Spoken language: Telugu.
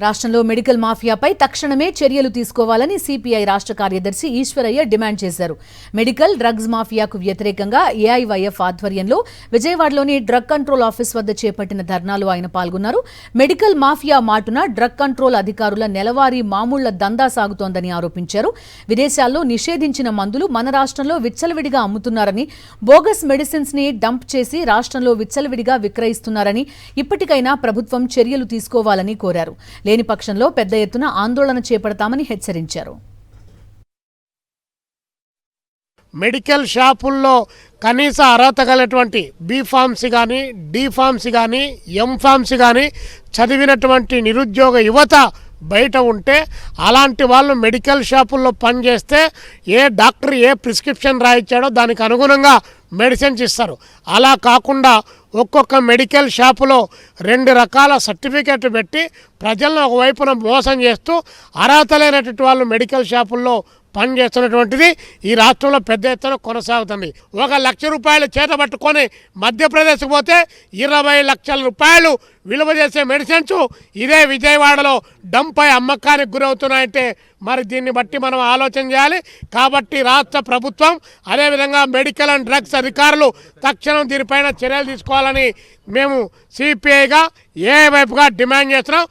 రాష్ట్రంలో మెడికల్ మాఫియాపై తక్షణమే చర్యలు తీసుకోవాలని సిపిఐ రాష్ట్ర కార్యదర్శి ఈశ్వరయ్య డిమాండ్ చేశారు. మెడికల్ డ్రగ్స్ మాఫియాకు వ్యతిరేకంగా ఏఐవైఎఫ్ ఆధ్వర్యంలో విజయవాడలోని డ్రగ్ కంట్రోల్ ఆఫీస్ వద్ద చేపట్టిన ధర్నాలో ఆయన పాల్గొన్నారు. మెడికల్ మాఫియా మాటున డ్రగ్ కంట్రోల్ అధికారుల నెలవారీ మామూళ్ల దందా సాగుతోందని ఆరోపించారు. విదేశాల్లో నిషేధించిన మందులు మన రాష్ట్రంలో విచ్చలవిడిగా అమ్ముతున్నారని, బోగస్ మెడిసిన్స్ ని డంప్ చేసి రాష్ట్రంలో విచ్చలవిడిగా విక్రయిస్తున్నారని, ఇప్పటికైనా ప్రభుత్వం చర్యలు తీసుకోవాలని కోరారు. లేని పక్షంలో పెద్ద ఎత్తున ఆందోళన చేపడతామని హెచ్చరించారు. మెడికల్ షాపుల్లో కనీస అర్హత కలిగినటువంటి బి ఫార్మసీ కానీ, డి ఫార్మసీ కానీ, ఎం ఫార్మసీ కానీ చదివినటువంటి నిరుద్యోగ యువత బయట ఉంటే అలాంటి వాళ్ళు మెడికల్ షాపుల్లో పనిచేస్తే ఏ డాక్టర్ ఏ ప్రిస్క్రిప్షన్ రాయించాడో దానికి అనుగుణంగా మెడిసిన్స్ ఇస్తారు. అలా కాకుండా ఒక్కొక్క మెడికల్ షాపులో 2 రకాల సర్టిఫికెట్ పెట్టి ప్రజలను ఒకవైపున మోసం చేస్తూ అర్హత లేనటువంటి వాళ్ళు మెడికల్ షాపుల్లో పనిచేస్తున్నటువంటిది ఈ రాష్ట్రంలో పెద్ద ఎత్తున కొనసాగుతుంది. 1 లక్ష రూపాయలు చేతబట్టుకొని మధ్యప్రదేశ్కి పోతే 20 లక్షల రూపాయలు విలువ చేసే మెడిసిన్స్ ఇదే విజయవాడలో డంపై అమ్మకానికి గురవుతున్నాయంటే మరి దీన్ని బట్టి మనం ఆలోచన చేయాలి. కాబట్టి రాష్ట్ర ప్రభుత్వం అదేవిధంగా మెడికల్ అండ్ డ్రగ్స్ అధికారులు తక్షణం దీనిపైన చర్యలు తీసుకోవాలని మేము సిపిఐగా ఏ వైపుగా డిమాండ్ చేస్తున్నాం.